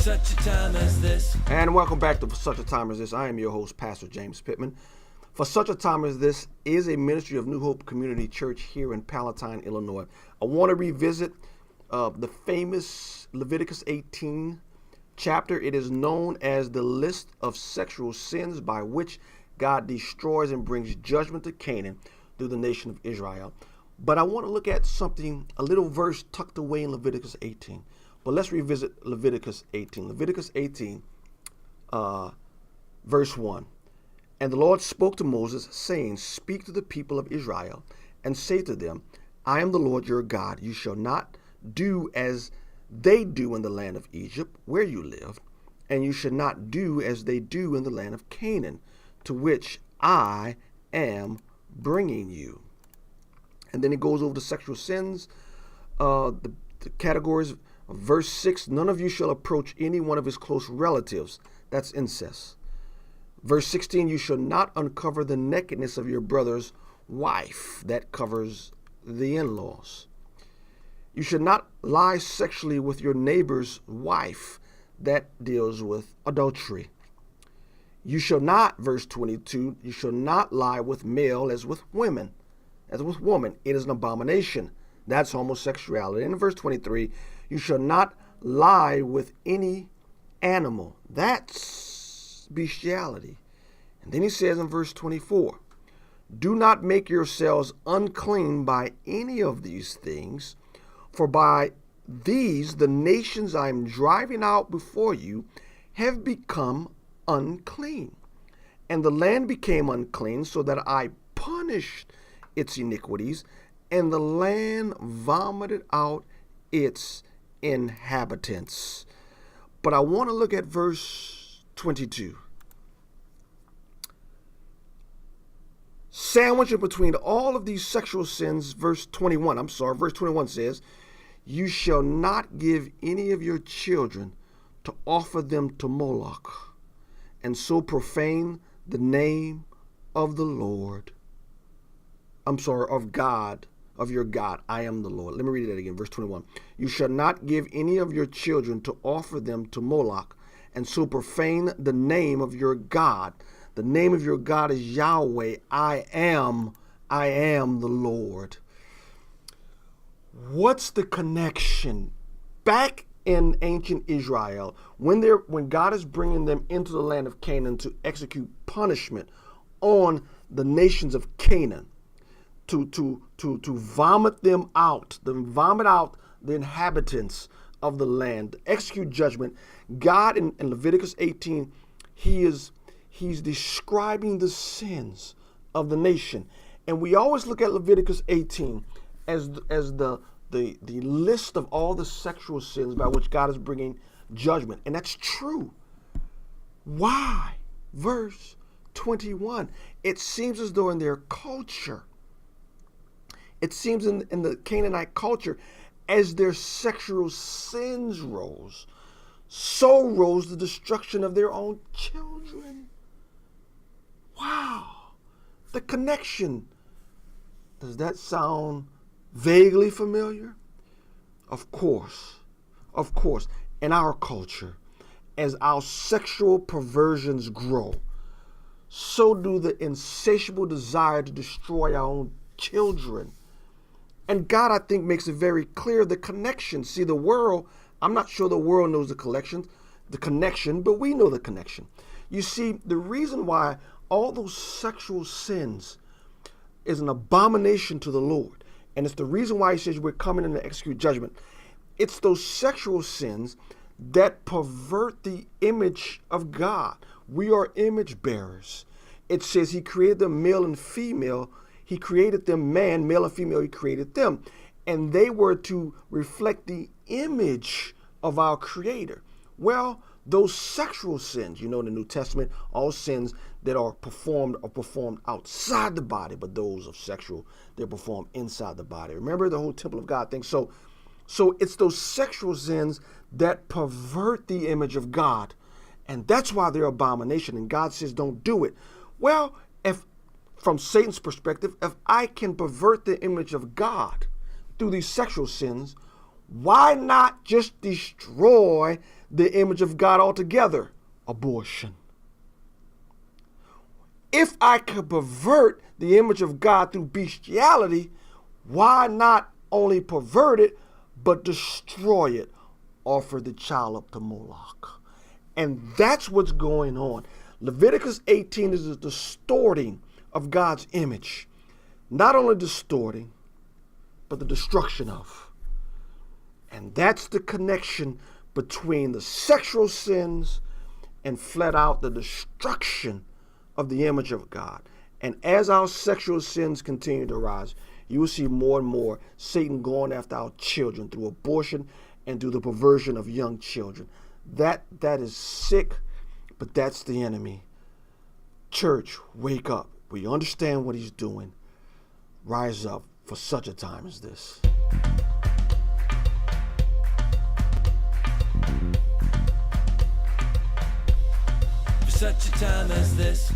such a time as this. And welcome back to For Such a Time as This. I am your host, Pastor James Pittman. For Such a Time as This is a ministry of New Hope Community Church here in Palatine, Illinois. I want to revisit the famous Leviticus 18 chapter. It is known as the list of sexual sins by which God destroys and brings judgment to Canaan through the nation of Israel. But I want to look at something, a little verse tucked away in Leviticus 18. But let's revisit Leviticus 18. Leviticus 18, verse 1. And the Lord spoke to Moses, saying, Speak to the people of Israel, and say to them, I am the Lord your God. You shall not do as they do in the land of Egypt, where you live, and you shall not do as they do in the land of Canaan, to which I am bringing you. And then it goes over the sexual sins, the categories. Verse 6, none of you shall approach any one of his close relatives. That's incest. Verse 16, you shall not uncover the nakedness of your brother's wife. That covers the in-laws. You should not lie sexually with your neighbor's wife. That deals with adultery. You shall not, verse 22, you shall not lie with male as with women. As with woman, it is an abomination. That's homosexuality. And in verse 23, you shall not lie with any animal. That's bestiality. And then he says in verse 24, do not make yourselves unclean by any of these things, for by these the nations I am driving out before you have become unclean. And the land became unclean, so that I punished its iniquities, and the land vomited out its inhabitants. But I want to look at verse 22. Sandwiched between all of these sexual sins, verse 21 says, you shall not give any of your children to offer them to Moloch, and so profane the name of the Lord. Of God, of your God. I am the Lord. Let me read that again. Verse 21. You shall not give any of your children to offer them to Moloch, and so profane the name of your God. The name of your God is Yahweh. I am the Lord. What's the connection? Back in ancient Israel, when God is bringing them into the land of Canaan to execute punishment on the nations of Canaan, to vomit them out, vomit out the inhabitants of the land, execute judgment. God in Leviticus 18, he's describing the sins of the nation. And we always look at Leviticus 18 as the list of all the sexual sins by which God is bringing judgment. And that's true. Why? Verse 21. It seems as though in their culture, it seems in the Canaanite culture, as their sexual sins rose, so rose the destruction of their own children. Wow. The connection. Does that sound vaguely familiar? Of course. In our culture, as our sexual perversions grow, so do the insatiable desire to destroy our own children. And God, I think, makes it very clear the connection. See, the world, I'm not sure the world knows the connection, but we know the connection. You see, the reason why all those sexual sins is an abomination to the Lord, and it's the reason why he says we're coming in to execute judgment. It's those sexual sins that pervert the image of God. We are image bearers. It says he created them male and female. He created them man, male and female, he created them. And they were to reflect the image of our Creator. Well, those sexual sins, in the New Testament, all sins that are performed outside the body, but those of sexual, they're performed inside the body. Remember the whole temple of God thing? So it's those sexual sins that pervert the image of God. And that's why they're abomination. And God says, don't do it. Well, if from Satan's perspective, if I can pervert the image of God through these sexual sins, why not just destroy the image of God altogether? Abortion. If I could pervert the image of God through bestiality, why not only pervert it, but destroy it? Offer the child up to Moloch. And that's what's going on. Leviticus 18 is a distorting of God's image. Not only distorting, but the destruction of. And that's the connection between the sexual sins and flat out the destruction of the image of God. And as our sexual sins continue to rise, you will see more and more Satan going after our children through abortion and through the perversion of young children. That is sick, but that's the enemy. Church, wake up. We understand what he's doing. Rise up for such a time as this. For such a time as this.